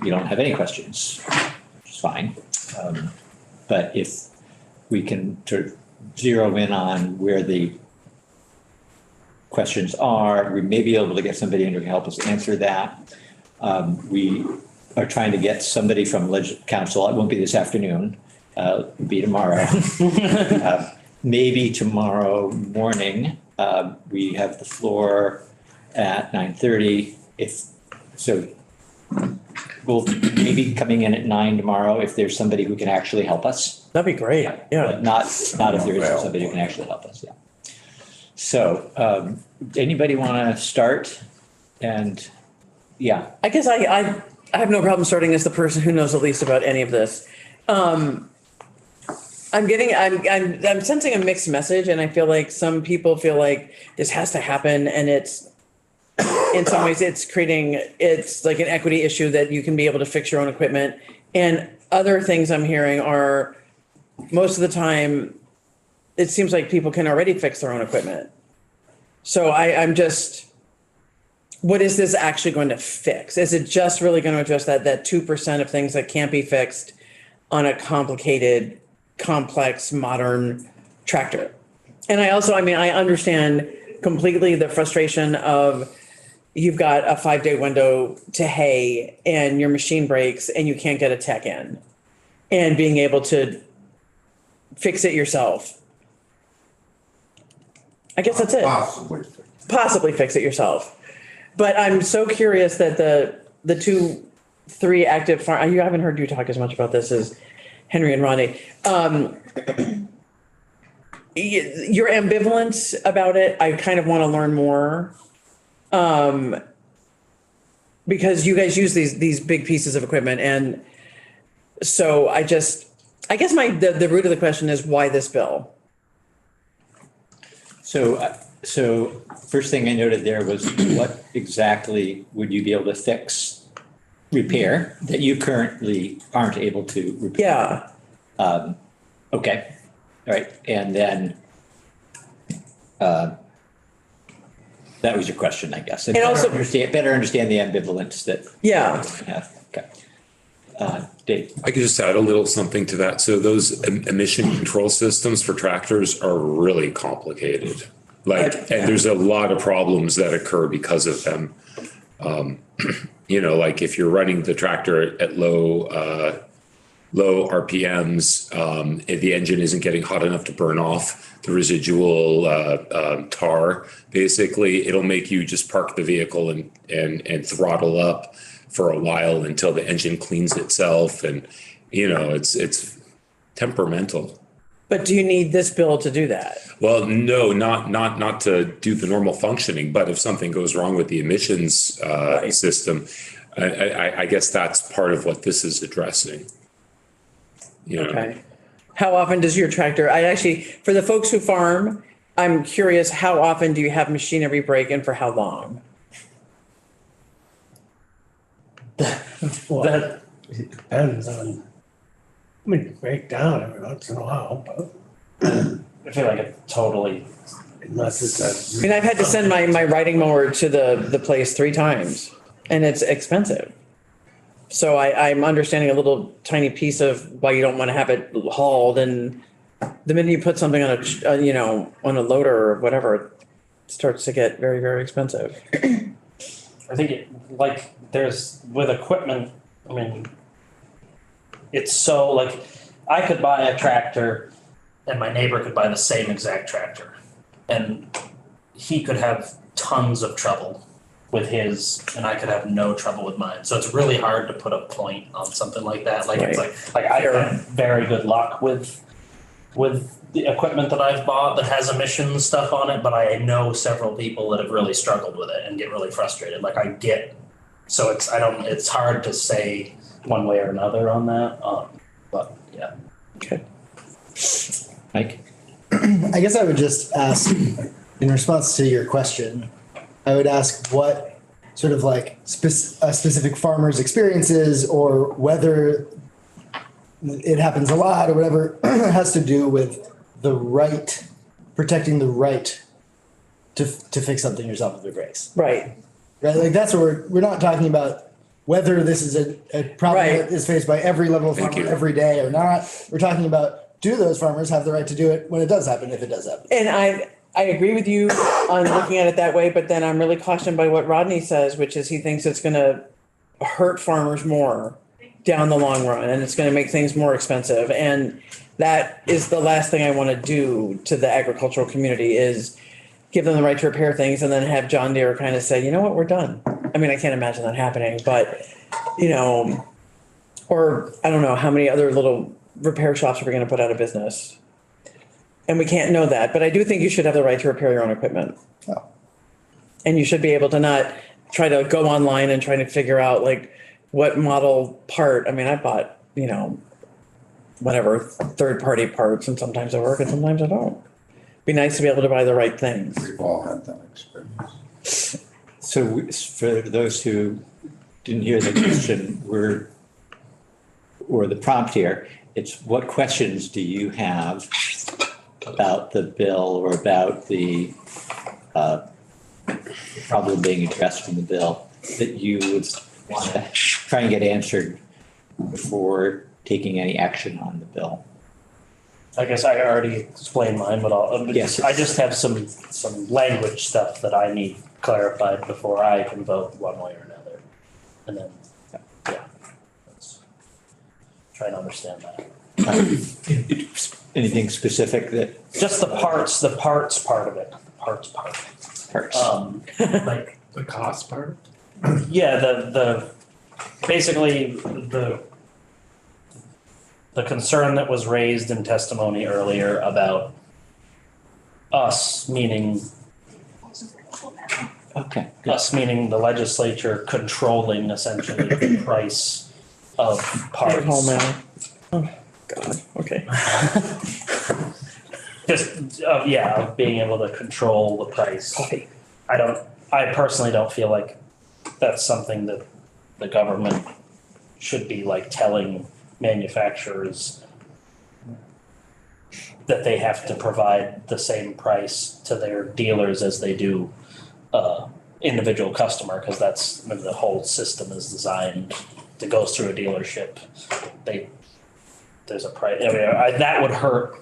you don't have any questions, which is fine. But if we can sort of zero in on where the questions are, we may be able to get somebody in who can help us answer that. We are trying to get somebody from council. It won't be this afternoon. It'll be tomorrow. Maybe tomorrow morning. We have the floor at 9:30. If so, we'll maybe coming in at 9 tomorrow if there's somebody who can actually help us. That'd be great. Yeah. But not if there isn't somebody who can actually help us. Yeah. So, anybody want to start? And yeah, I guess I have no problem starting as the person who knows the least about any of this. I'm sensing a mixed message, and I feel like some people feel like this has to happen, and it's in some ways it's like an equity issue that you can be able to fix your own equipment. And other things I'm hearing are most of the time it seems like people can already fix their own equipment. So I'm just, what is this actually going to fix? Is it just really going to address that 2% of things that can't be fixed on a complicated, complex, modern tractor? And I understand completely the frustration of you've got a 5-day window to hay and your machine breaks and you can't get a tech in, and being able to fix it yourself. I guess that's it. Possibly fix it yourself. But I'm so curious that the 2-3 active farm, you haven't heard you talk as much about this as Henry and Ronnie. Your ambivalence about it, I kind of want to learn more. Because you guys use these big pieces of equipment. And so I guess the root of the question is, why this bill? So first thing I noted there was what exactly would you be able to repair that you currently aren't able to repair? Yeah. Okay. All right. And then that was your question, I guess. And also better understand the ambivalence that yeah. We have. Okay. Dave. I could just add a little something to that. So those emission control systems for tractors are really complicated. And there's a lot of problems that occur because of them. Like if you're running the tractor at low RPMs, if the engine isn't getting hot enough to burn off the residual tar, basically, it'll make you just park the vehicle and throttle up for a while until the engine cleans itself. And, it's temperamental. But do you need this bill to do that? Well, no, not to do the normal functioning, but if something goes wrong with the emissions system, I guess that's part of what this is addressing. Okay. How often does your tractor, for the folks who farm, I'm curious, how often do you have machinery break and for how long? Well, that it depends on, break down every once in a while, but I feel like it's totally. unless it's I've had to send my riding mower to the place 3 times, and it's expensive. So I'm understanding a little tiny piece of why you don't want to have it hauled. And the minute you put something on on a loader or whatever, it starts to get very, very expensive. I think there's with equipment, it's so I could buy a tractor and my neighbor could buy the same exact tractor and he could have tons of trouble with his and I could have no trouble with mine. So it's really hard to put a point on something like that. It's I have very good luck with the equipment that I've bought that has emissions stuff on it, but I know several people that have really struggled with it and get really frustrated. It's hard to say one way or another on that. But yeah. Okay. Mike? I guess I would just ask, in response to your question, I would ask what sort of a specific farmer's experience is, or whether it happens a lot or whatever has to do with protecting the right to fix something yourself if it breaks. Right. Right. That's what we're not talking about whether this is a problem Right. that is faced by every level of Thank farmer you. every day or not. We're talking about, do those farmers have the right to do it when it does happen, if it does happen? And I agree with you on looking at it that way, but then I'm really cautioned by what Rodney says, which is he thinks it's gonna hurt farmers more down the long run, and it's gonna make things more expensive. And that is the last thing I wanna do to the agricultural community, is give them the right to repair things and then have John Deere kind of say, you know what, we're done. I mean, I can't imagine that happening, but, you know, or I don't know how many other little repair shops are we gonna put out of business? And we can't know that, but I do think you should have the right to repair your own equipment. Oh. And you should be able to not try to go online and try to figure out like what model part. I mean, I bought, you know, whatever, third-party parts, and sometimes they work and sometimes they don't. Be nice to be able to buy the right things. We've all had that experience. So for those who didn't hear the question, or the prompt here, it's what questions do you have about the bill or about the problem being addressed in the bill that you would want to try and get answered before taking any action on the bill? I guess I already explained mine, but Yes. I just have some language stuff that I need clarified before I can vote one way or another. And then, yeah. Let's try to understand that. Anything specific that Just the parts part of it, the parts part. hurts? Like, The cost part? yeah, the basically the concern that was raised in testimony earlier about us, meaning Okay, good. us meaning the legislature controlling essentially the price of parts. Home now. Oh, God, okay. Just, of being able to control the price. Coffee. I personally don't feel like that's something that the government should be like telling manufacturers that they have to provide the same price to their dealers as they do individual customer, because that's the whole system is designed that goes through a dealership. There's a price. I mean, that would hurt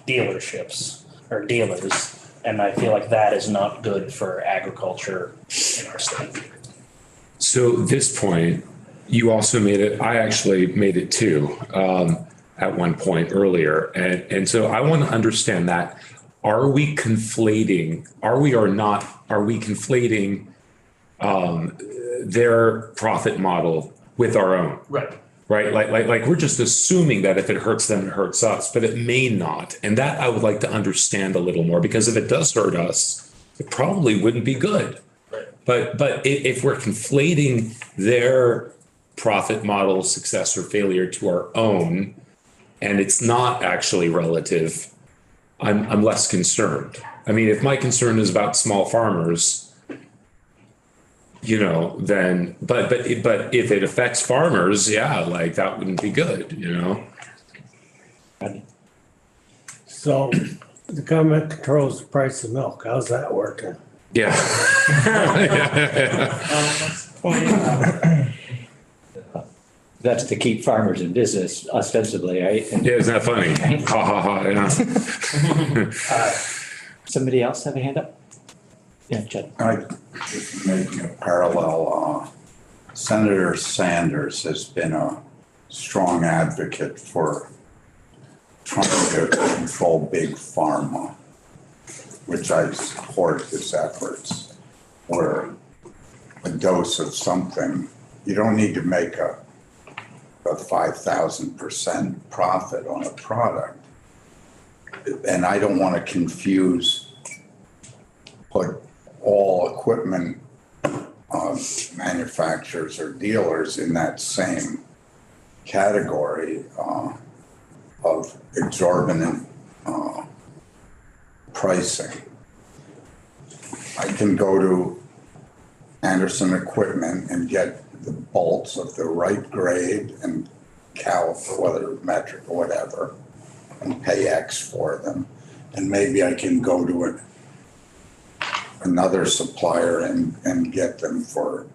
dealerships or dealers, and I feel like that is not good for agriculture in our state. So this point, you also made it, I actually made it too, at one point earlier. And so I want to understand that. Are we conflating their profit model with our own? Right. Right? Like we're just assuming that if it hurts them, it hurts us, but it may not. And that I would like to understand a little more, because if it does hurt us, it probably wouldn't be good. Right. But if we're conflating their profit model success or failure to our own, and it's not actually relative, I'm less concerned. I mean, if my concern is about small farmers, then, but if it affects farmers, yeah, like that wouldn't be good, So the government controls the price of milk. How's that working? Yeah. That's to keep farmers in business ostensibly, right? And Yeah, isn't that funny? Ha ha ha, yeah. somebody else have a hand up? Yeah, Jed. I just making a parallel, Senator Sanders has been a strong advocate for trying to control big pharma, which I support his efforts, where a dose of something, you don't need to make a 5,000% profit on a product. And I don't want to put all equipment manufacturers or dealers in that same category of exorbitant pricing. I can go to Anderson Equipment and get the bolts of the right grade and caliper, whether metric or whatever, and pay X for them. And maybe I can go to another supplier and get them for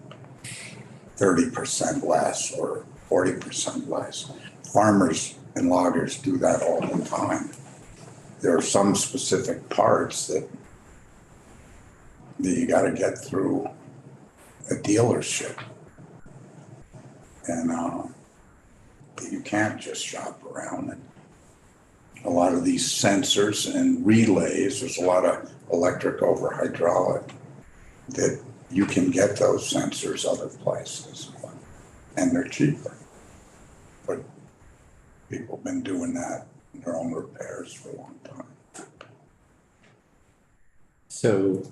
30% less or 40% less. Farmers and loggers do that all the time. There are some specific parts that you gotta get through a dealership. And you can't just shop around. And a lot of these sensors and relays, there's a lot of electric over hydraulic, that you can get those sensors other places, and they're cheaper. But people have been doing that in their own repairs for a long time. So,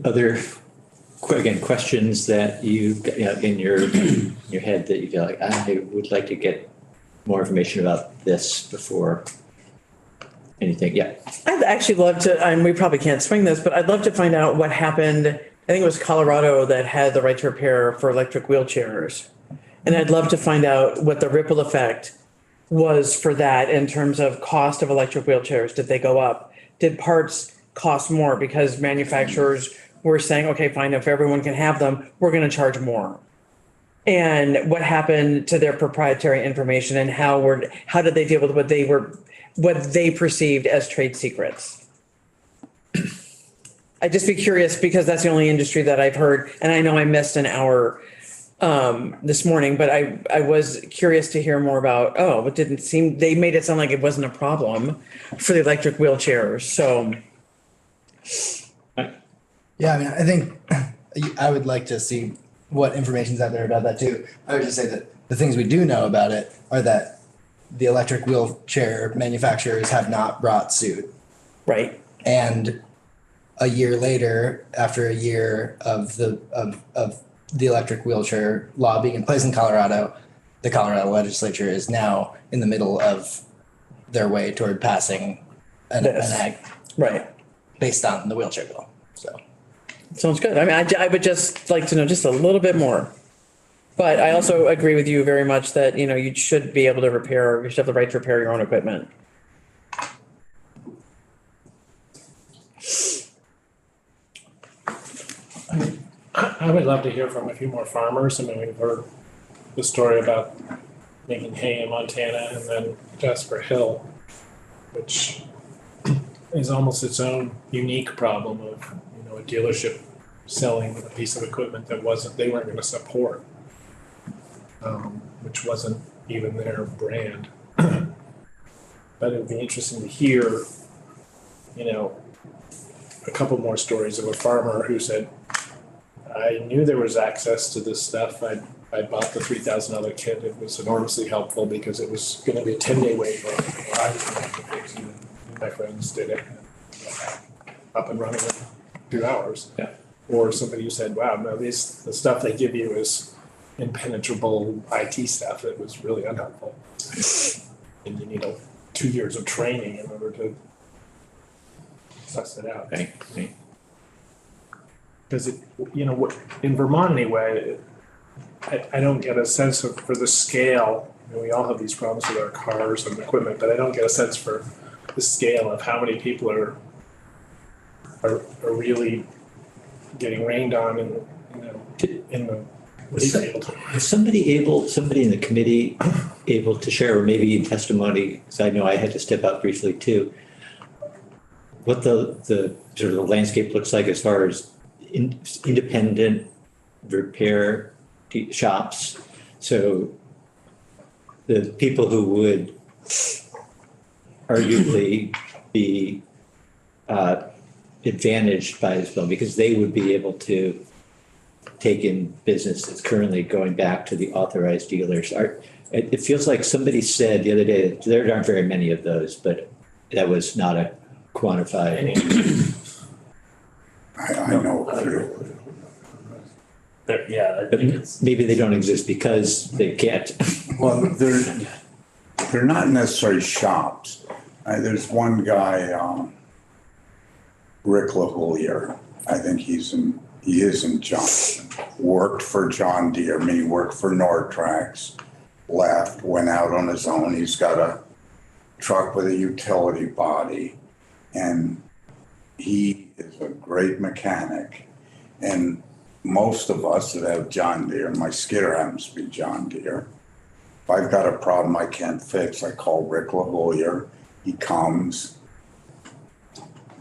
other, again, questions that you know, in your head that you feel like, I would like to get more information about this before anything, yeah. I'd actually love to, and we probably can't swing this, but I'd love to find out what happened. I think it was Colorado that had the right to repair for electric wheelchairs. And I'd love to find out what the ripple effect was for that in terms of cost of electric wheelchairs. Did they go up? Did parts cost more because manufacturers were saying, okay, fine, if everyone can have them, we're going to charge more? And what happened to their proprietary information, and how did they deal with what they perceived as trade secrets? I'd just be curious, because that's the only industry that I've heard, and I know I missed an hour this morning, but I was curious to hear more about, it didn't seem, they made it sound like it wasn't a problem for the electric wheelchairs, so. Yeah, I mean, I think I would like to see what information's out there about that too. I would just say that the things we do know about it are that the electric wheelchair manufacturers have not brought suit. Right. And a year later, after a year of the electric wheelchair law being in place in Colorado, the Colorado legislature is now in the middle of their way toward passing an act Right. based on the wheelchair bill. So Sounds good. I mean, I would just like to know just a little bit more. But I also agree with you very much that, you should be able to you should have the right to repair your own equipment. I would love to hear from a few more farmers. I mean, we've heard the story about making hay in Montana, and then Jasper Hill, which is almost its own unique problem of, a dealership selling a piece of equipment that they weren't going to support, which wasn't even their brand. But it would be interesting to hear, a couple more stories of a farmer who said, I knew there was access to this stuff. I bought the $3,000 kit. It was enormously helpful because it was going to be a 10-day wait. I was going to have to fix it. My friends did it. Up and running in 2 hours. Yeah. Or somebody who said, wow, no, the stuff they give you is impenetrable IT stuff that was really unhelpful. And you need 2 years of training in order to suss it out. Right. Because in Vermont anyway, I don't get a sense for the scale. We all have these problems with our cars and equipment, but I don't get a sense for the scale of how many people are really getting rained on in the field. Is somebody in the committee able to share, or maybe in testimony, because I know I had to step out briefly too, what the sort of the landscape looks like as far as independent repair shops? So the people who would arguably be advantaged by this bill, because they would be able to take in business that's currently going back to the authorized dealers. It feels like somebody said the other day that there aren't very many of those, but that was not a quantified. I know a few. I But think it's. maybe they don't exist because they can't. Well, they're not necessarily shops. There's one guy, Rick LaHoulier. I think he is in Johnson. Worked for John Deere. I mean, he worked for Nortrax. Left, went out on his own. He's got a truck with a utility body, and he is a great mechanic. And most of us that have John Deere, my skidder happens to be John Deere. If I've got a problem I can't fix, I call Rick LaHoyer. He comes.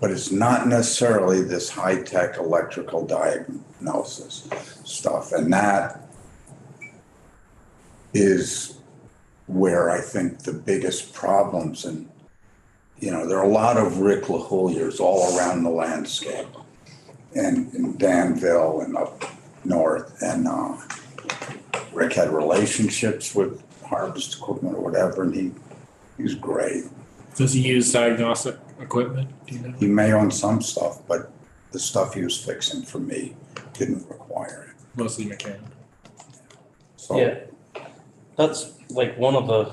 But it's not necessarily this high-tech electrical diagnosis stuff. And that is where I think the biggest problems, and there are a lot of Rick LaHoyers all around the landscape, and in Danville and up north. And Rick had relationships with Harvest Equipment or whatever, and he's great. Does he use diagnostic equipment? Do you know? He may own some stuff, but the stuff he was fixing for me didn't require it. Mostly mechanical. So Yeah, that's like one of the,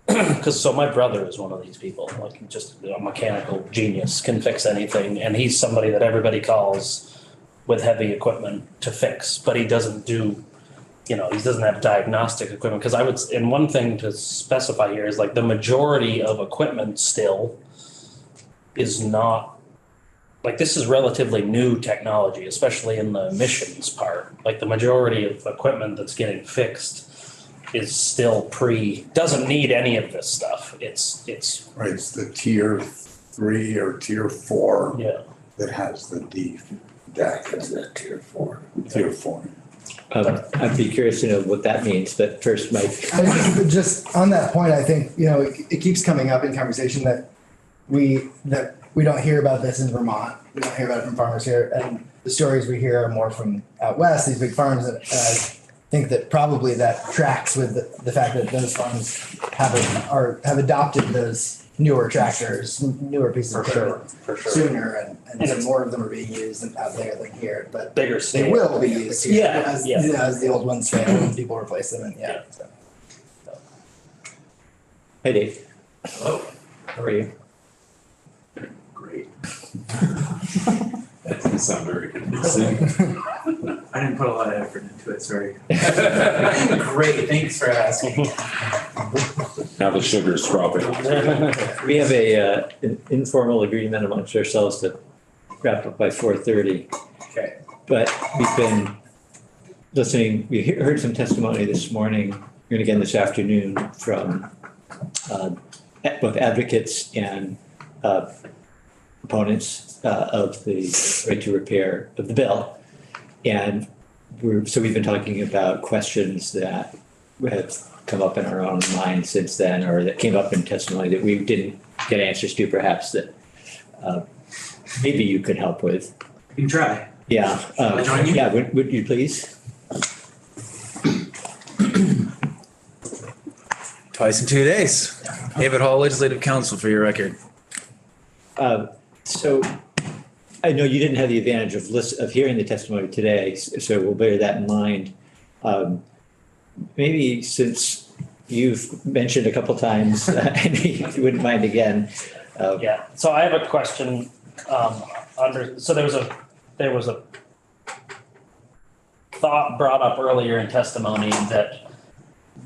because so my brother is one of these people, like just a mechanical genius, can fix anything, and he's somebody that everybody calls with heavy equipment to fix, but he doesn't do, he doesn't have diagnostic equipment, because and one thing to specify here is like the majority of equipment still is not, like this is relatively new technology, especially in the emissions part. Like the majority of equipment that's getting fixed is still doesn't need any of this stuff. It's right, it's the tier 3 or tier 4 yeah. that has the D deck. Is that tier 4? Tier 4. I'd be curious to know what that means, but first, Mike. Just on that point, I think, it keeps coming up in conversation that we don't hear about this in Vermont. We don't hear about it from farmers here. And the stories we hear are more from out west, these big farms. And I think that probably that tracks with the fact that those farms have adopted those newer tractors, newer pieces of equipment sooner. And so more of them are being used out there than here. But Bigger they scale. will be used here as the old ones fail and people replace them. And so. Hey, Dave. Hello. How are you? Great. That doesn't sound very convincing. I didn't put a lot of effort into it, sorry. Great, thanks for asking. Now the sugar's dropping. We have an informal agreement amongst ourselves to wrap up by 4:30. Okay. But we've been listening, we heard some testimony this morning and again this afternoon from both advocates and opponents of the right to repair of the bill. And we've been talking about questions that have come up in our own minds since then, or that came up in testimony that we didn't get answers to, perhaps, that maybe you could help with. You can try. Yeah. Shall I join you? Yeah, would you please? Twice in 2 days. David Hall, Legislative Counsel, for your record. So I know you didn't have the advantage of hearing the testimony today, so we'll bear that in mind. Maybe since you've mentioned a couple times, and you wouldn't mind again. Yeah, so I have a question, so there was a thought brought up earlier in testimony that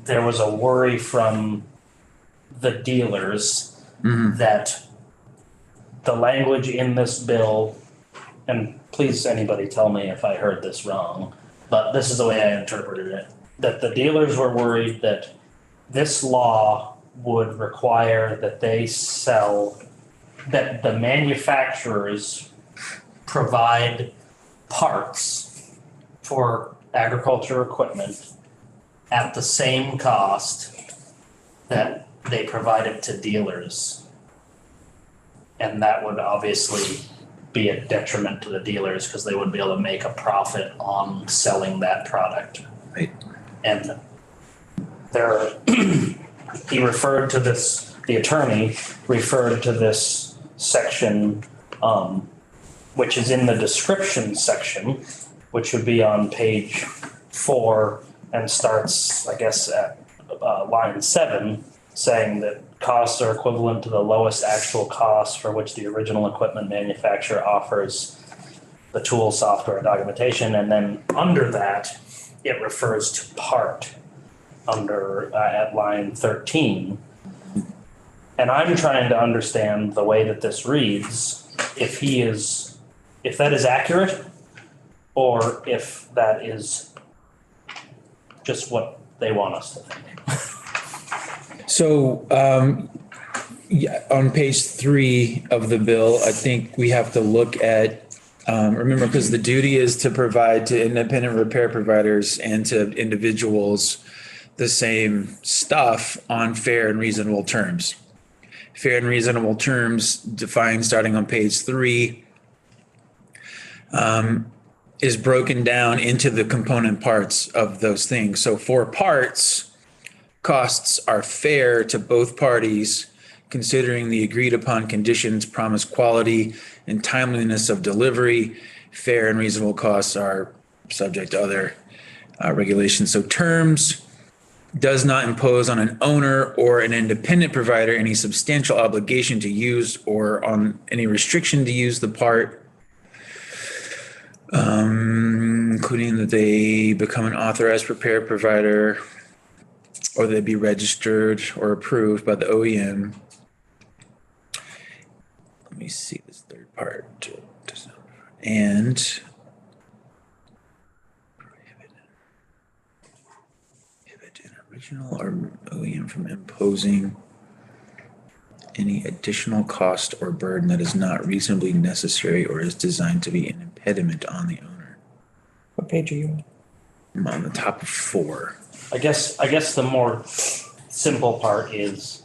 there was a worry from the dealers that the language in this bill, and please anybody tell me if I heard this wrong, but this is the way I interpreted it, that the dealers were worried that this law would require that that the manufacturers provide parts for agriculture equipment at the same cost that they provided to dealers. And that would obviously be a detriment to the dealers because they wouldn't be able to make a profit on selling that product. Right. And he referred to this, the attorney referred to this section, which is in the description section, which would be on page 4 and starts, I guess, at line 7, saying that costs are equivalent to the lowest actual cost for which the original equipment manufacturer offers the tool, software, and documentation. And then under that, it refers to part at line 13. And I'm trying to understand the way that this reads, if that is accurate, or if that is just what they want us to think. So, yeah, on page 3 of the bill, I think we have to look at, remember, because the duty is to provide to independent repair providers and to individuals the same stuff on fair and reasonable terms. Fair and reasonable terms defined starting on page 3 is broken down into the component parts of those things. So for parts, costs are fair to both parties, considering the agreed upon conditions, promised quality, and timeliness of delivery. Fair and reasonable costs are subject to other regulations. So terms does not impose on an owner or an independent provider any substantial obligation to use or on any restriction to use the part, including that they become an authorized repair provider or they be registered or approved by the OEM. Let me see this third part. And prohibit an original or OEM from imposing any additional cost or burden that is not reasonably necessary or is designed to be an impediment on the owner. What page are you on? I'm on the top of 4. I guess the more simple part is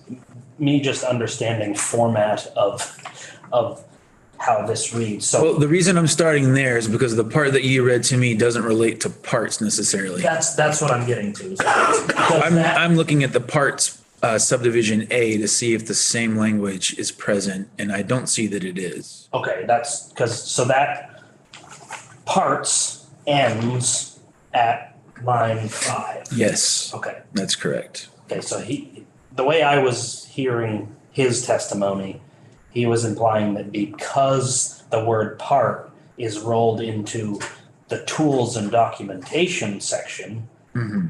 me just understanding format of how this reads. So Well, the reason I'm starting there is because the part that you read to me doesn't relate to parts necessarily. that's what I'm getting to. Because I'm looking at the parts subdivision A to see if the same language is present, and I don't see that it is. okay, that's so that parts ends at line 5. Yes, Okay. that's correct. Okay, so the way I was hearing his testimony, he was implying that because the word part is rolled into the tools and documentation section,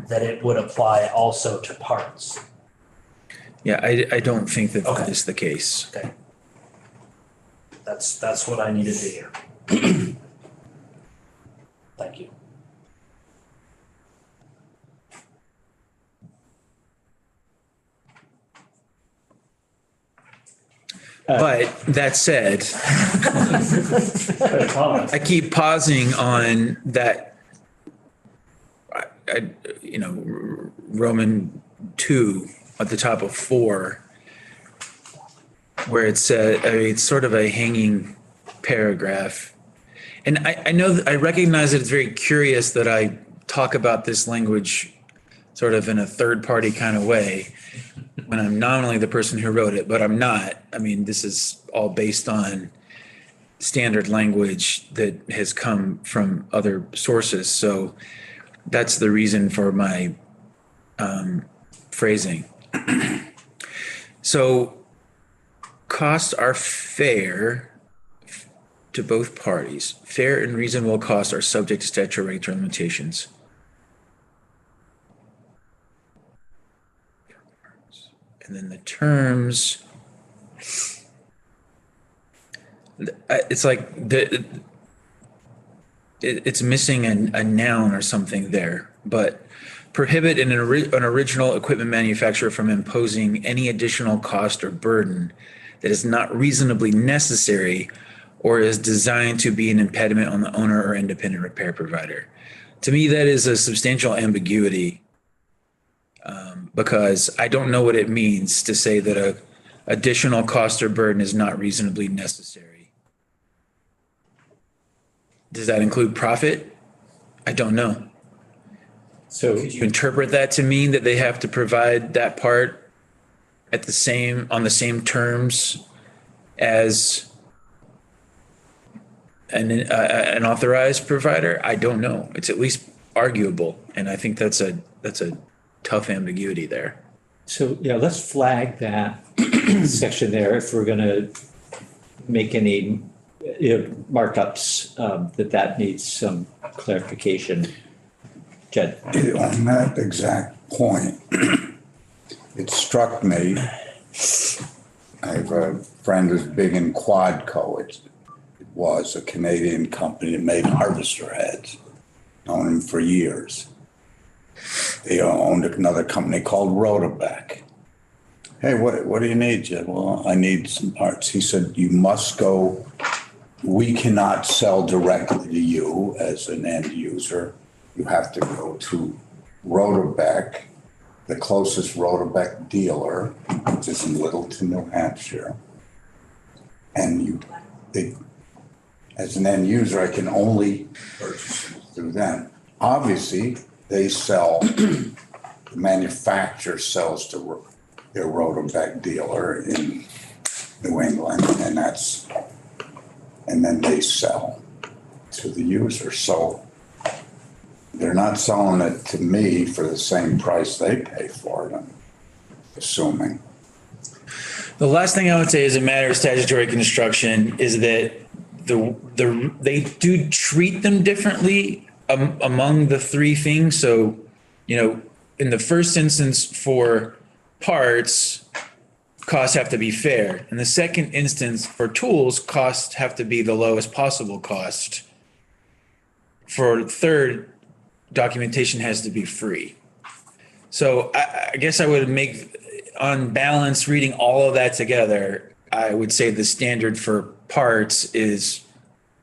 that it would apply also to parts. Yeah, I don't think that that Okay. is the case. Okay. That's what I needed to hear. Thank you. But that said, I keep pausing on that, Roman 2 at the top of 4, where it said, it's sort of a hanging paragraph. And I know, that I recognize that it's very curious that I talk about this language sort of in a third party kind of way when I'm not only the person who wrote it, but I'm not. I mean, this is all based on standard language that has come from other sources. So that's the reason for my phrasing. So costs are fair to both parties. Fair and reasonable costs are subject to statutory regulatory limitations. And then the terms, it's like it's missing a noun or something there, but prohibit an original equipment manufacturer from imposing any additional cost or burden that is not reasonably necessary or is designed to be an impediment on the owner or independent repair provider. To me, that is a substantial ambiguity. Because I don't know what it means to say that a additional cost or burden is not reasonably necessary. Does that include profit? I don't know. So Could you interpret that to mean that they have to provide that part on the same terms as an authorized provider? I don't know. It's at least arguable, and I think that's a tough ambiguity there. So, yeah, let's flag that section there if we're going to make any markups, that needs some clarification. Jed? On that exact point, it struck me, I have a friend who's big in Quadco. was a Canadian company that made harvester heads. Known him for years. They owned another company called Rotobeck. Hey, what do you need, Jim? Well, I need some parts. He said, you must go. We cannot sell directly to you as an end user. You have to go to Rotobeck, the closest Rotobeck dealer, which is in Littleton, New Hampshire. And as an end user, I can only purchase through them. Obviously, they sell, the manufacturer sells to their Rotobeck dealer in New England, and then they sell to the user. So they're not selling it to me for the same price they pay for it, I'm assuming. The last thing I would say as a matter of statutory construction is that they do treat them differently among the three things. So, in the first instance for parts, costs have to be fair. In the second instance for tools, costs have to be the lowest possible cost. For third, documentation has to be free. So I guess I would make, on balance, reading all of that together, I would say the standard for parts is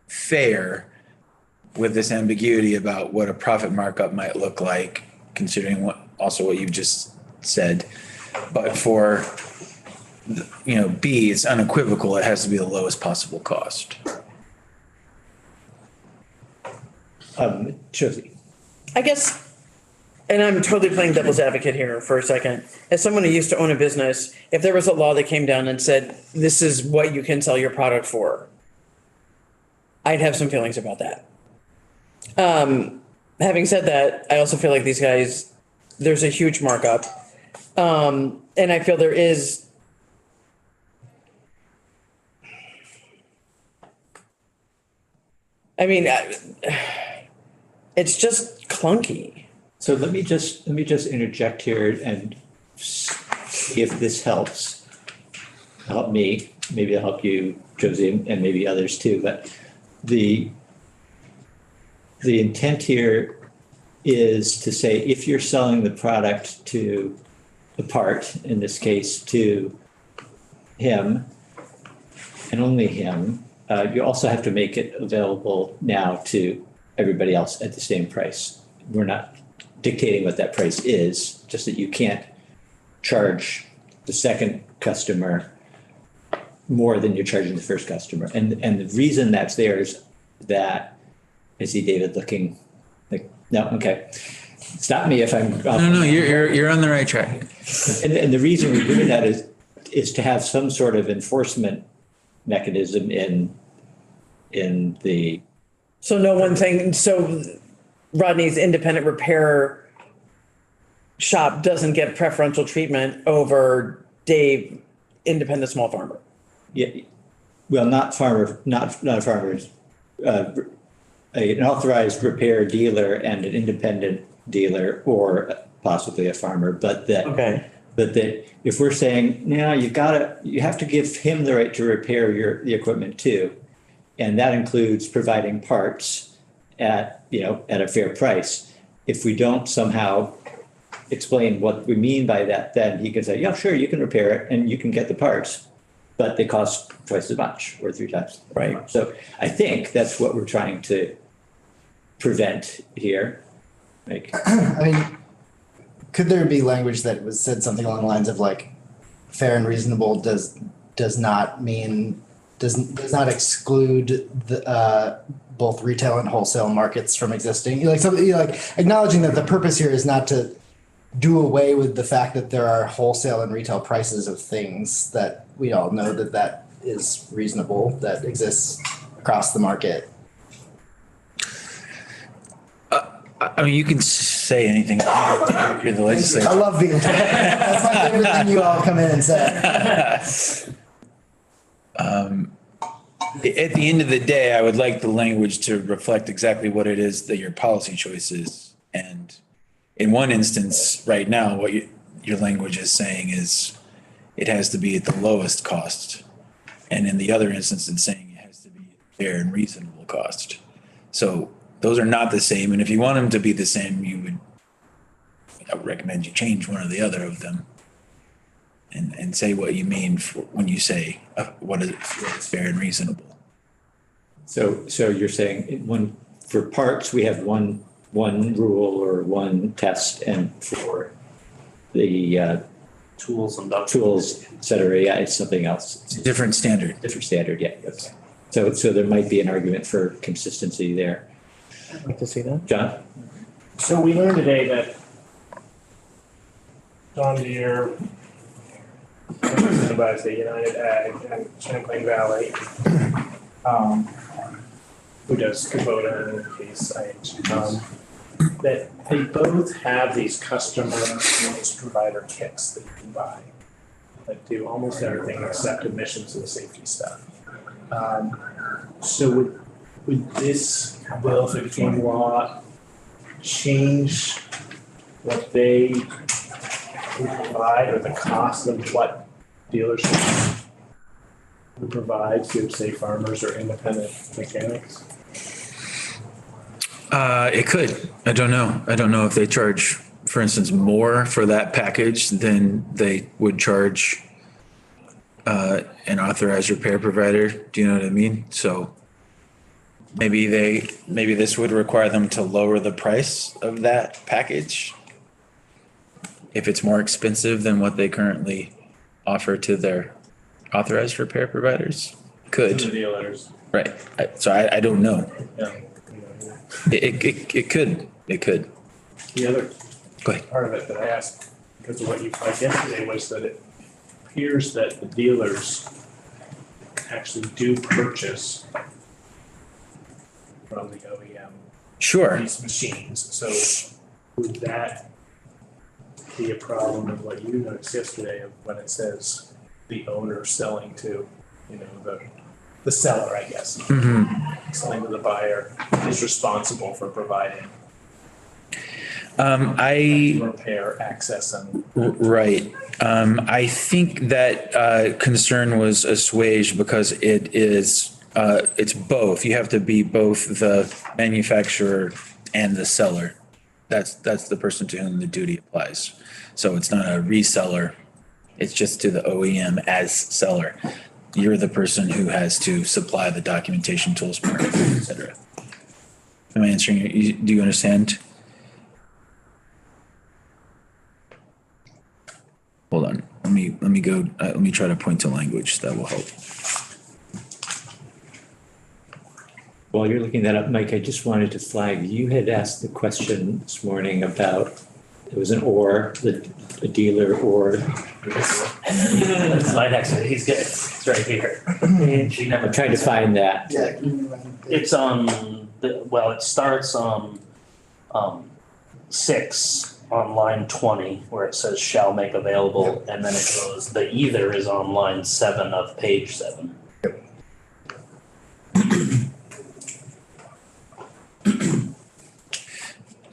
fair with this ambiguity about what a profit markup might look like, considering what you've just said. But for, B, it's unequivocal. It has to be the lowest possible cost. Josie. I guess, and I'm totally playing devil's advocate here for a second. As someone who used to own a business, if there was a law that came down and said, this is what you can sell your product for, I'd have some feelings about that. Having said that, I also feel like these guys, there's a huge markup. And I feel there is, it's just clunky. So let me just interject here and see if this helps. Help me, maybe it'll help you, Josie, and maybe others too. But the intent here is to say, if you're selling the product to the part, in this case, to him and only him, you also have to make it available now to everybody else at the same price. We're not dictating what that price is, just that you can't charge the second customer more than you're charging the first customer. And the reason that's there is that, I see David looking like, no, okay. Stop me if I'm. No, you're on the right track. And the reason we're doing that is to have some sort of enforcement mechanism in the. So no one thing, so Rodney's independent repair shop doesn't get preferential treatment over Dave, independent small farmer. Yeah, well, not farmer, not farmers, an authorized repair dealer and an independent dealer, or possibly a farmer, but that. Okay. But that if we're saying, no, you have to give him the right to repair the equipment too. And that includes providing parts at a fair price. If we don't somehow explain what we mean by that, then he can say, yeah, sure, you can repair it and you can get the parts, but they cost twice as much or 3 times. Right. So I think that's what we're trying to prevent here. Could there be language that was said something along the lines of like fair and reasonable does not exclude the both retail and wholesale markets from existing? Acknowledging that the purpose here is not to do away with the fact that there are wholesale and retail prices of things, that we all know that is reasonable, that exists across the market. You can say anything. You're the legislature. I love being told. That's my favorite thing you all come in and say. At the end of the day, I would like the language to reflect exactly what it is that your policy choice is. And in one instance, right now, what your language is saying is it has to be at the lowest cost. And in the other instance, it's saying it has to be fair and reasonable cost. So those are not the same. And if you want them to be the same, I would recommend you change one or the other of them. And say what you mean when you say what is fair and reasonable. So you're saying for parts, we have one rule or one test, and for the Tools and duct. tools, et cetera, yeah, it's something else. Different standard. Different standard, yeah. Okay. So there might be an argument for consistency there. I'd like to see that. John? So we learned today that John Deere, represented by the United Ag and Champlain Valley, who does Kubota and Case IH, that they both have these customer service provider kits that you can buy that do almost everything except emissions and safety stuff. So would this bill, if it became law, change what they would provide or the cost of what dealers would provide to, say, farmers or independent mechanics? It could. I don't know. I don't know if they charge, for instance, more for that package than they would charge an authorized repair provider. Do you know what I mean? So maybe this would require them to lower the price of that package if it's more expensive than what they currently offer to their authorized repair providers. To the Could, dealers. right. So I don't know. Yeah. It could. The other Go ahead. part of it that I asked, because of what you flagged yesterday, was that it appears that the dealers actually do purchase from the OEM Sure. these machines. So would that be a problem of what you noticed yesterday of when it says the owner selling to, the seller, I guess, selling to the buyer is responsible for providing repair access and. Right. I think that concern was assuaged because it's both. You have to be both the manufacturer and the seller. That's the person to whom the duty applies. So it's not a reseller. It's just to the OEM as seller. You're the person who has to supply the documentation, tools, parts, et cetera. Am I answering you? Do you understand? Hold on. Let me go. Let me try to point to language that will help. While you're looking that up, Mike, I just wanted to flag, you had asked the question this morning about, it was an or, a dealer or. It's right next to it. He's good. It's right here. She never. I'm trying to find that. Yeah. It's it starts on 6 on line 20 where it says shall make available, and then it goes, the either is on line 7 of page 7.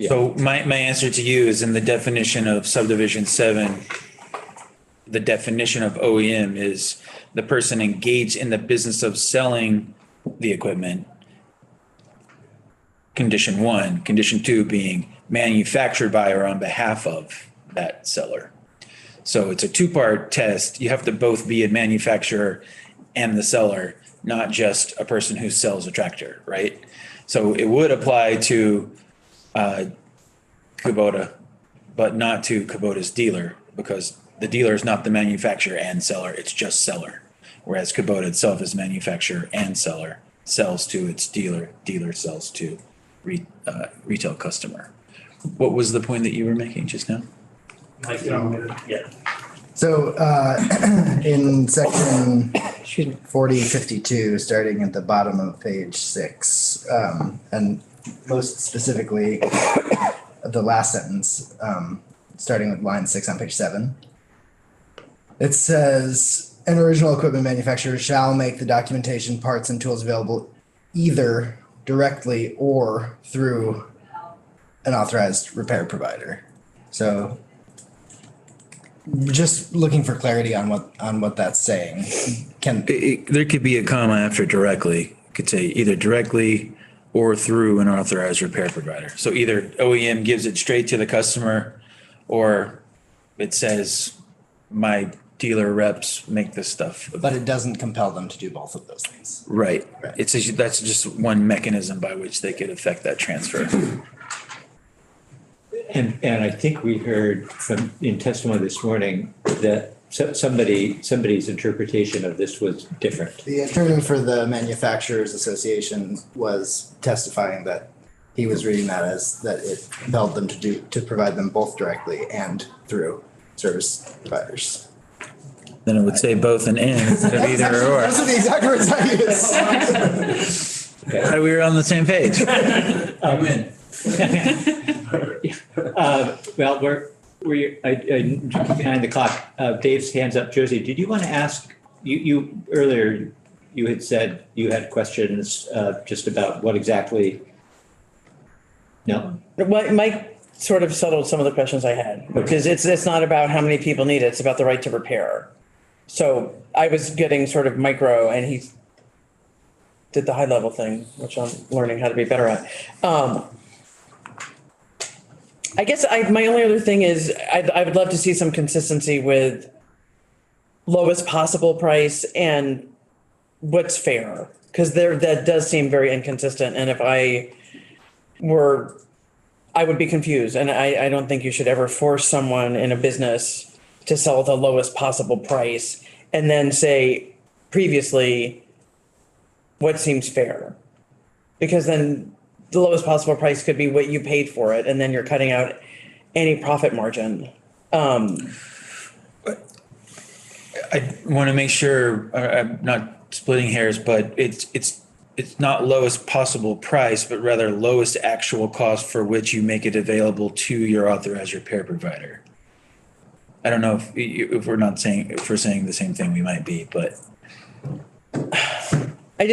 So my answer to you is in the definition of subdivision 7, the definition of OEM is the person engaged in the business of selling the equipment. Condition 1, condition 2 being manufactured by or on behalf of that seller. So it's a two-part test. You have to both be a manufacturer and the seller, not just a person who sells a tractor, right? So it would apply to Kubota, but not to Kubota's dealer, because the dealer is not the manufacturer and seller, it's just seller. Whereas Kubota itself is manufacturer and seller, sells to its dealer, dealer sells to retail customer. What was the point that you were making just now? Yeah. So in section 4052, starting at the bottom of page 6, and most specifically the last sentence, starting with line 6 on page 7, it says an original equipment manufacturer shall make the documentation, parts, and tools available either directly or through an authorized repair provider. So just looking for clarity on what that's saying. There could be a comma after directly. could say either directly or through an authorized repair provider. So either OEM gives it straight to the customer, or it says my dealer reps make this stuff. But it doesn't compel them to do both of those things. Right. Right. It's, that's just one mechanism by which they could affect that transfer. And I think we heard from, in testimony this morning, that somebody's interpretation of this was different. The attorney for the Manufacturers Association was testifying that he was reading that as that it compelled them to provide them both directly and through service providers. Then it would say both and instead of either or. Those are the exact words I used. We were on the same page. I'm in. Well, behind the clock. Dave's hands up. Josie, did you want to ask, you earlier, you had said you had questions just about what exactly? No? Mike sort of settled some of the questions I had, because it's not about how many people need it, it's about the right to repair. So I was getting sort of micro, and he did the high level thing, which I'm learning how to be better at. I guess my only other thing is I would love to see some consistency with lowest possible price and what's fair, because that does seem very inconsistent. And if I would be confused, and I don't think you should ever force someone in a business to sell the lowest possible price and then say previously what seems fair, because then the lowest possible price could be what you paid for it, and then you're cutting out any profit margin. I want to make sure I'm not splitting hairs, but it's not lowest possible price, but rather lowest actual cost for which you make it available to your authorized repair provider. I don't know if we're saying the same thing, we might be, but I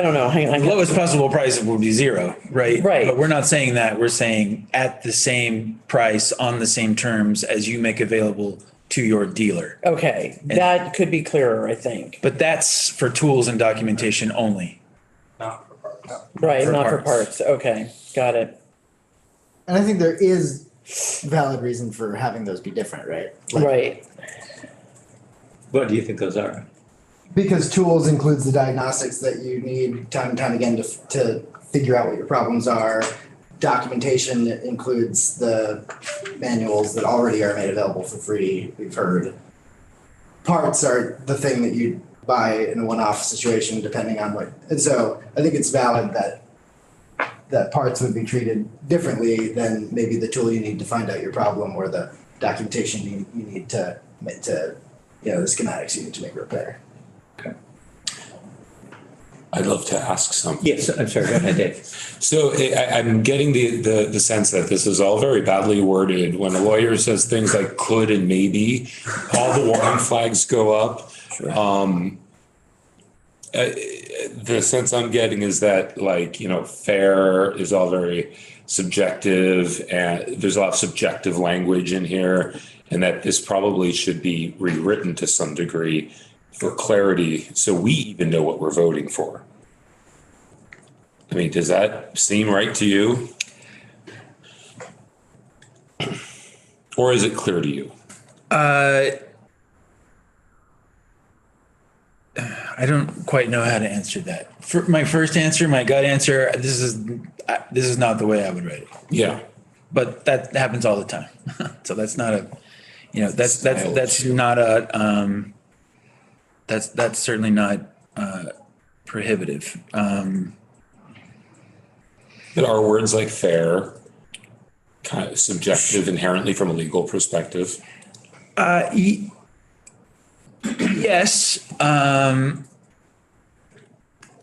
don't know. Hang on. lowest possible price would be zero, right? Right. But we're not saying that. We're saying at the same price, on the same terms as you make available to your dealer. Okay, that could be clearer, I think. But that's for tools and documentation only. Not for parts. Right, For not for parts. parts. Okay, got it. And I think there is valid reason for having those be different, right? Like, Right. What do you think those are? Because tools includes the diagnostics that you need time and time again to figure out what your problems are. Documentation includes the manuals that already are made available for free, we've heard. Parts are the thing that you buy in a one-off situation depending on what, and so I think it's valid that parts would be treated differently than maybe the tool you need to find out your problem or the documentation you need to the schematics you need to make a repair. I'd love to ask something. Yes, I'm sorry, go ahead, Dave. So I'm getting the sense that this is all very badly worded. When a lawyer says things like could and maybe, all the warning flags go up. The sense I'm getting is that fair is all very subjective, and there's a lot of subjective language in here, and that this probably should be rewritten to some degree for clarity, so we even know what we're voting for. I mean, does that seem right to you? Or is it clear to you? I don't quite know how to answer that. For my first answer, my gut answer, this is not the way I would write it. Yeah. But that happens all the time. So that's not that's not a that's certainly not prohibitive. But are words like fair kind of subjective inherently from a legal perspective? Yes.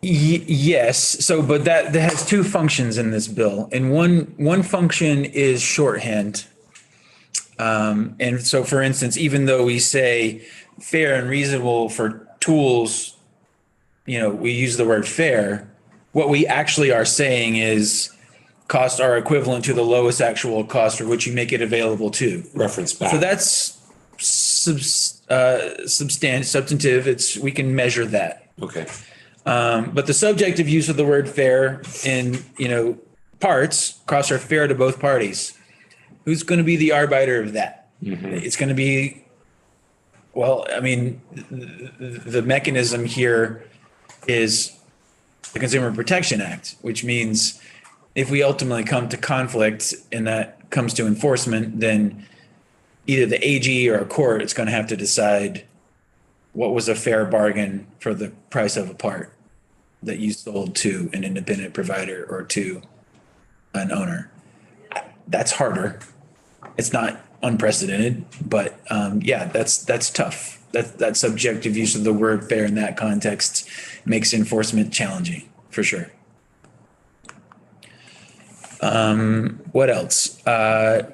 Yes. So, but that has two functions in this bill, and one function is shorthand. And so, for instance, even though we say fair and reasonable for tools, we use the word fair. What we actually are saying is costs are equivalent to the lowest actual cost for which you make it available to. Reference back. So that's substantive. We can measure that. Okay. But the subjective use of the word fair in, parts costs are fair to both parties. Who's going to be the arbiter of that? It's going to be, the mechanism here is the Consumer Protection Act, which means if we ultimately come to conflict and that comes to enforcement, then either the AG or a court is going to have to decide what was a fair bargain for the price of a part that you sold to an independent provider or to an owner. That's harder. It's not unprecedented, but that's tough. That subjective use of the word fair in that context makes enforcement challenging, for sure. What else? To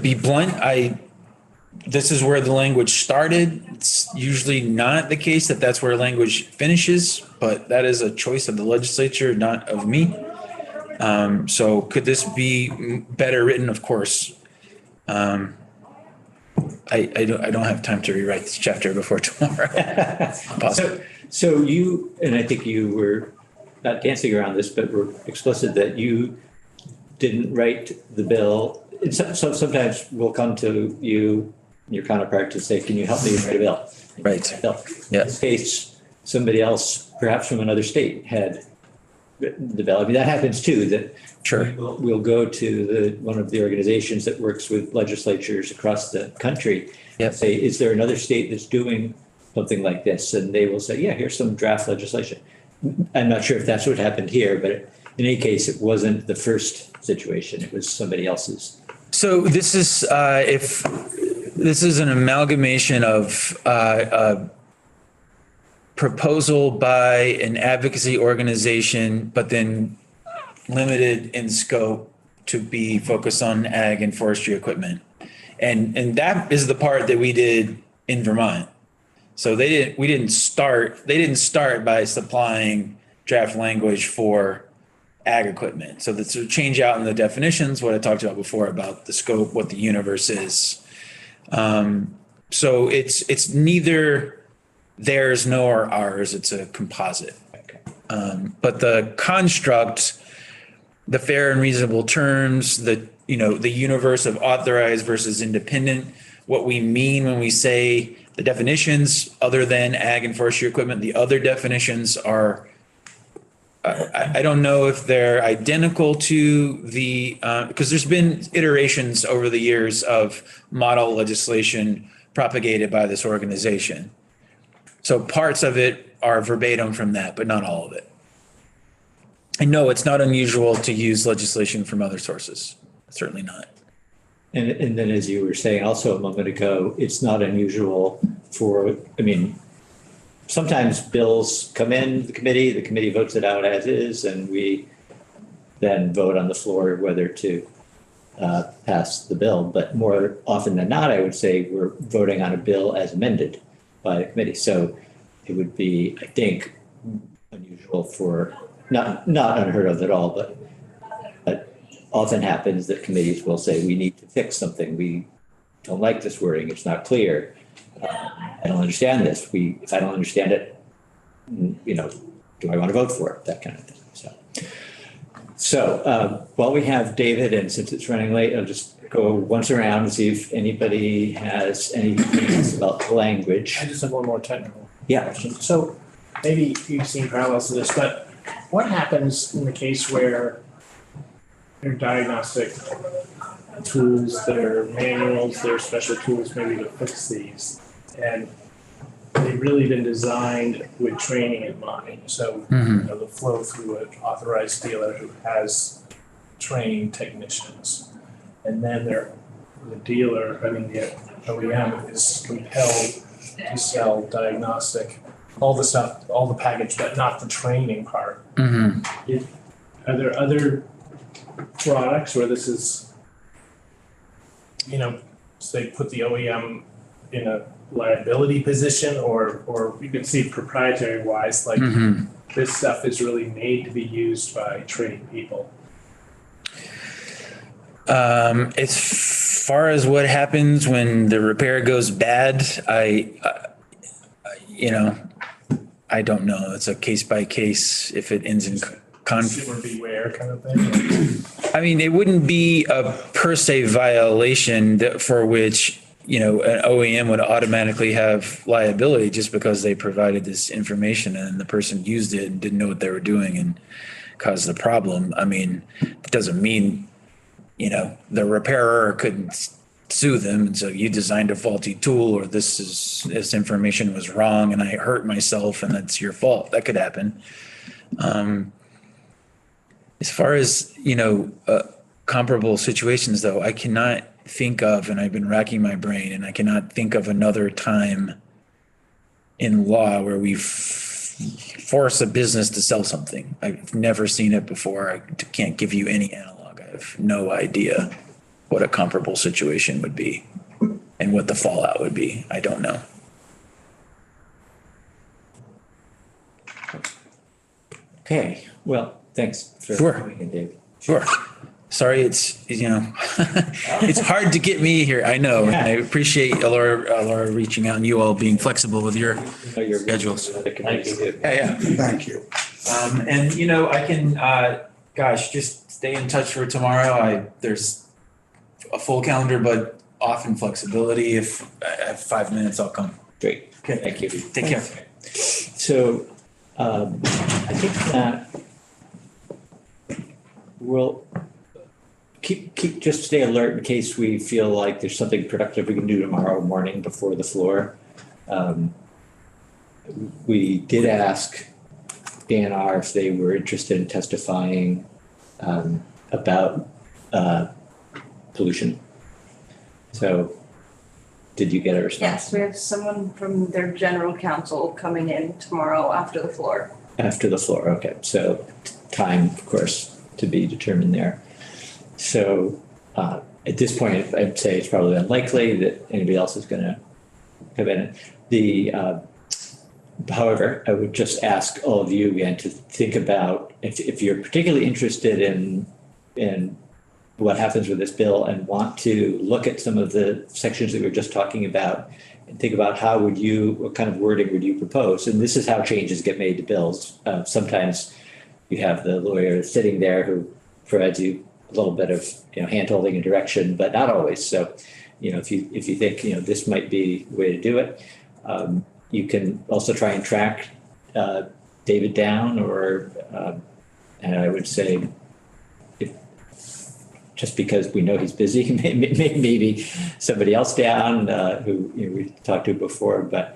be blunt, this is where the language started. It's usually not the case that that's where language finishes, but that is a choice of the legislature, not of me. So could this be better written? Of course. I don't have time to rewrite this chapter before tomorrow. So you, and I think you were not dancing around this, but were explicit that you didn't write the bill. So sometimes we'll come to you, your counterpart, to say, can you help me write a bill? Right. In this case, somebody else, perhaps from another state, had written the bill. I mean, that happens too, that Sure. we'll go to one of the organizations that works with legislatures across the country. Yep. Say, is there another state that's doing something like this? And they will say, yeah, here's some draft legislation. I'm not sure if that's what happened here, but in any case, it wasn't the first situation. It was somebody else's. So this is if this is an amalgamation of a proposal by an advocacy organization, but then limited in scope to be focused on ag and forestry equipment. And that is the part that we did in Vermont. So they didn't start by supplying draft language for ag equipment. So that's a change out in the definitions, what I talked about before about the scope, what the universe is. So it's neither theirs nor ours, it's a composite. But the construct, the fair and reasonable terms, the universe of authorized versus independent, what we mean when we say the definitions other than ag and forestry equipment, the other definitions are, I don't know if they're identical to the, because there's been iterations over the years of model legislation propagated by this organization. So parts of it are verbatim from that, but not all of it. And no, it's not unusual to use legislation from other sources. Certainly not. And then, as you were saying also a moment ago, it's not unusual sometimes bills come in the committee votes it out as is, and we then vote on the floor whether to pass the bill. But more often than not, I would say we're voting on a bill as amended by the committee. So it would be, I think, unusual for, not unheard of at all, but often happens that committees will say, we need to fix something. We don't like this wording. It's not clear. I don't understand this. If I don't understand it, do I want to vote for it? That kind of thing. So while we have David, and since it's running late, I'll just go once around and see if anybody has anything about the language. I just have one more technical Yeah. question. So maybe you've seen parallels to this, but what happens in the case where there are diagnostic tools, there are manuals, there are special tools maybe to fix these, and they've really been designed with training in mind. So the flow through an authorized dealer who has trained technicians, and then the OEM is compelled to sell diagnostic, all the stuff, all the package, but not the training part. Are there other products where this is, say put the OEM in a liability position, or you can see proprietary wise, like this stuff is really made to be used by trained people? It's far as what happens when the repair goes bad, I don't know. It's a case by case if it ends in Consumer beware kind of thing. I mean, it wouldn't be a per se violation for which, an OEM would automatically have liability just because they provided this information and the person used it and didn't know what they were doing and caused the problem. I mean, it doesn't mean, the repairer couldn't sue them and say, you designed a faulty tool, or this information was wrong and I hurt myself and that's your fault. That could happen. As far as, comparable situations though, I cannot think of, and I've been racking my brain, and I cannot think of another time in law where we've forced a business to sell something. I've never seen it before. I can't give you any analog. I have no idea what a comparable situation would be and what the fallout would be. I don't know. Okay, well, thanks for Sure. coming in, Dave. Sure. Sorry, it's, it's hard to get me here. I know. And I appreciate Laura reaching out and you all being flexible with your schedules. Yeah. Thank you. And I can, just stay in touch for tomorrow. There's a full calendar, but often flexibility. If I have 5 minutes, I'll come. Great, Okay. thank you. Take care. So, I think that we'll just stay alert in case we feel like there's something productive we can do tomorrow morning before the floor. We did ask DNR if they were interested in testifying about pollution. So, did you get a response? Yes, we have someone from their general counsel coming in tomorrow after the floor. After the floor, okay. So time, of course, to be determined there. So at this point, I'd say it's probably unlikely that anybody else is going to come in. However, I would just ask all of you again to think about if you're particularly interested in what happens with this bill and want to look at some of the sections that we were just talking about and think about what kind of wording would you propose? And this is how changes get made to bills. Sometimes you have the lawyer sitting there who provides you a little bit of hand-holding and direction, but not always. So, if you think this might be the way to do it, you can also try and track David down, and I would say, just because we know he's busy, maybe somebody else down who we talked to before. But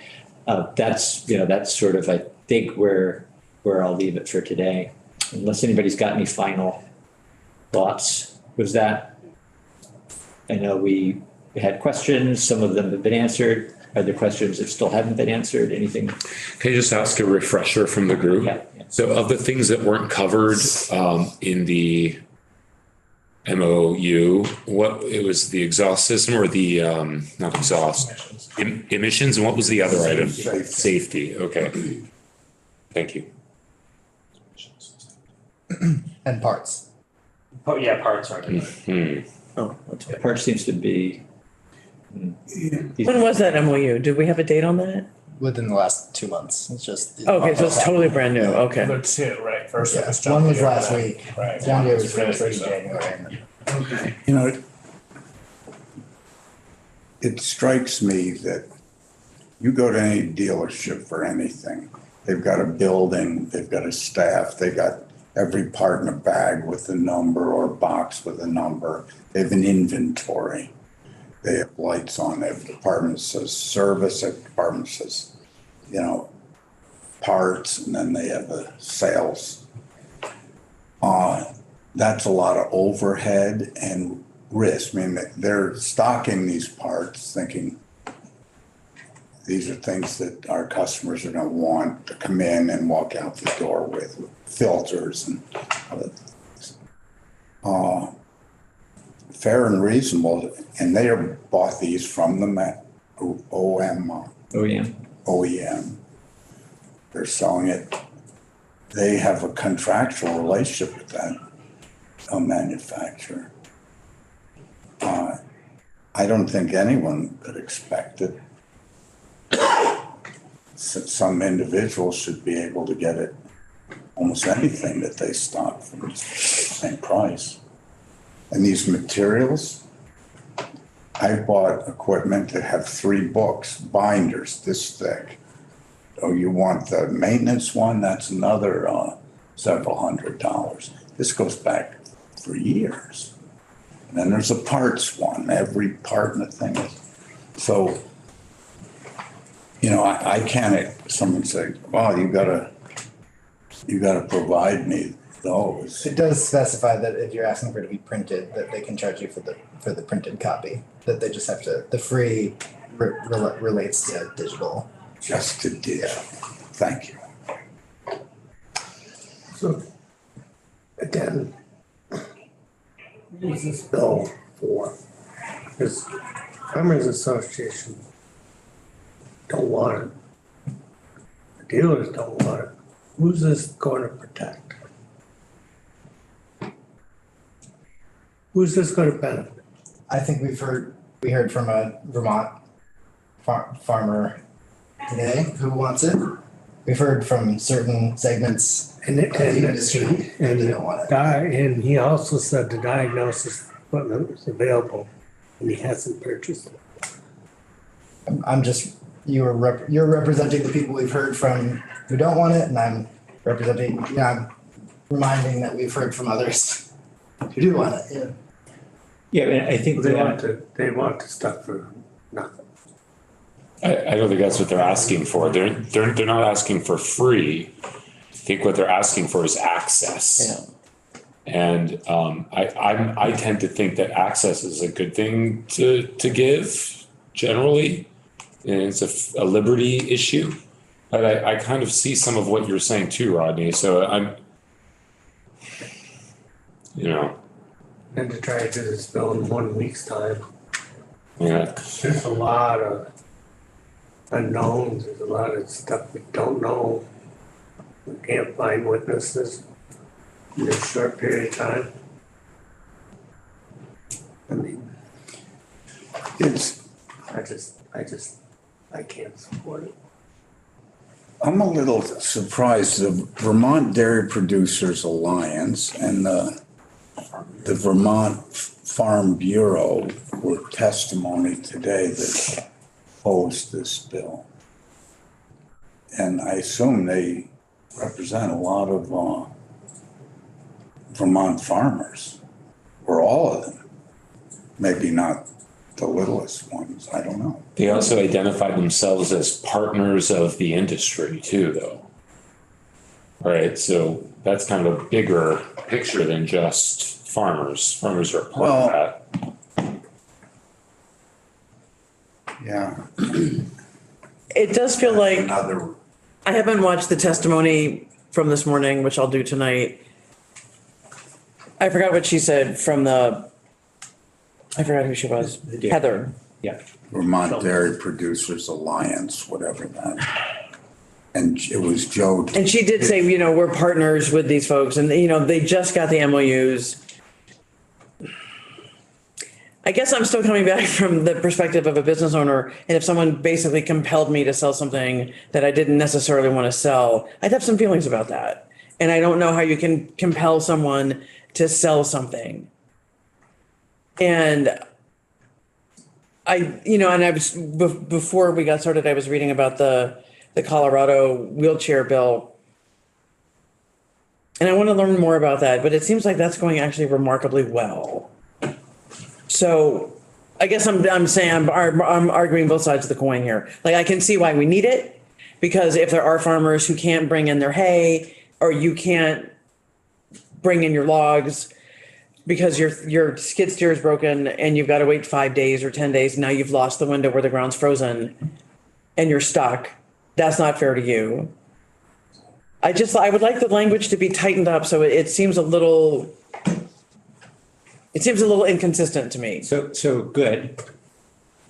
that's sort of, I think, where I'll leave it for today, unless anybody's got any final thoughts. I know we had questions. Some of them have been answered. Are there questions that still haven't been answered? Anything? Can I just ask a refresher from the group? Yeah. So of the things that weren't covered in the MOU, it was the exhaust system or the, not exhaust, emissions, and what was the other item? Safety, okay. Thank you. And parts. Oh, yeah, parts are. Part seems to be. When was that MOU? Did we have a date on that? Within the last 2 months. It's just. Okay, so it's totally brand new. Okay. There are two, right? First Yeah, was John one was Deere, last and then- week. Right. John Deere one was first really in recent. January. It strikes me that you go to any dealership for anything, they've got a building, they've got a staff, they got every part in a bag with a number or a box with a number. They have an inventory. They have lights on. They have a department that says service, a department that says, parts, and then they have a sales. That's a lot of overhead and risk. I mean, they're stocking these parts thinking these are things that our customers are going to want to come in and walk out the door with filters and other things. Fair and reasonable, and they bought these from the OEM. They're selling it. They have a contractual relationship with that manufacturer. I don't think anyone could expect it. Some individuals should be able to get it, almost anything that they stock for the same price. And these materials, I bought equipment that have 3 books, binders this thick. Oh, you want the maintenance one? That's another several $100s. This goes back for years. And then there's a parts one, every part in the thing is. So, you know, I can't, someone say, wow, you gotta provide me those. It does specify that if you're asking for it to be printed, that they can charge you for the printed copy, that they just have to, the free relates to digital. Just to digital. Thank you. So, again, what is this bill for? Because Farmers Association don't want it. The dealers don't want it. Who's this going to protect? Who's this going to benefit? I think we heard from a Vermont farmer today who wants it. We've heard from certain segments And of the industry that they don't want it. And he also said the diagnosis equipment is available and he hasn't purchased it. I'm just, you're representing the people we've heard from who don't want it, and I'm representing, I'm reminding that we've heard from others who do want it, yeah. Yeah, and I think They want the stuff for nothing. I don't think that's what they're asking for. They're not asking for free. I think what they're asking for is access. Yeah. And I tend to think that access is a good thing to give generally. And it's a liberty issue. But I kind of see some of what you're saying too, Rodney. So I'm, you know. And to try to do this bill in 1 week's time. Yeah. There's a lot of unknowns, there's a lot of stuff we don't know. We can't find witnesses in this short period of time. I mean, I can't support it. I'm a little surprised. The Vermont Dairy Producers Alliance and the Vermont Farm Bureau were testimony today that opposed this bill. And I assume they represent a lot of Vermont farmers, or all of them. Maybe not the littlest ones, I don't know. They also identify themselves as partners of the industry too, though. All right, so that's kind of a bigger picture than just farmers. Farmers are a part of that. Yeah. It does feel like, Another, I haven't watched the testimony from this morning, which I'll do tonight. I forgot what she said I forgot who she was. Heather. Yeah. Vermont Dairy Producers Alliance, whatever that. And it was Joe. And she did say, you know, we're partners with these folks and, you know, they just got the MOUs. I guess I'm still coming back from the perspective of a business owner. And if someone basically compelled me to sell something that I didn't necessarily want to sell, I'd have some feelings about that. And I don't know how you can compel someone to sell something. And I was, before we got started, I was reading about the Colorado wheelchair bill. And I want to learn more about that, but it seems like that's going actually remarkably well. So I guess I'm saying I'm arguing both sides of the coin here. Like, I can see why we need it, because if there are farmers who can't bring in their hay, or you can't bring in your logs because your skid steer is broken and you've got to wait 5 days or 10 days, now you've lost the window where the ground's frozen and you're stuck. That's not fair to you. I would like the language to be tightened up so it seems a little inconsistent to me. So good.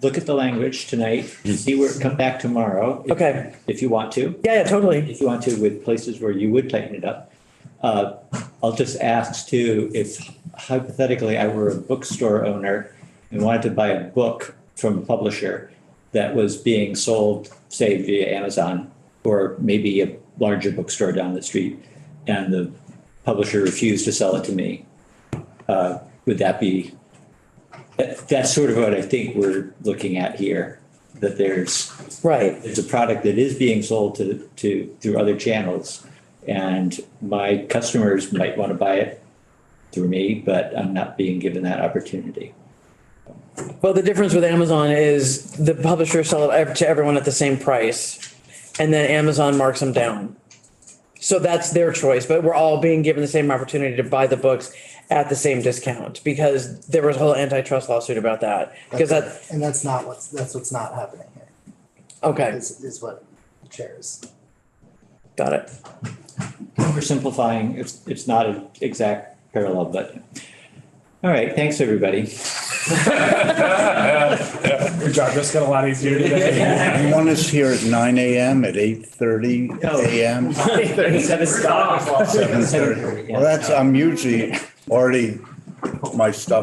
Look at the language tonight, see where, come back tomorrow. Okay. If you want to. Yeah, totally. If you want to, with places where you would tighten it up. I'll just ask too, if hypothetically I were a bookstore owner and wanted to buy a book from a publisher that was being sold, say via Amazon, or maybe a larger bookstore down the street, and the publisher refused to sell it to me, would that be, that's sort of what I think we're looking at here, that there's a product that is being sold to through other channels, and my customers might want to buy it through me, but I'm not being given that opportunity. Well, the difference with Amazon is the publishers sell it to everyone at the same price, and then Amazon marks them down. So that's their choice, but we're all being given the same opportunity to buy the books at the same discount, because there was a whole antitrust lawsuit about that. Because And that's what's not happening here, okay, is what the chair is. got it. Oversimplifying, it's not an exact parallel, but, all right, thanks, everybody. Your job just got a lot easier today. You want us here at 9 AM, at 8:30 AM? 7:30. Well, I'm usually already put my stuff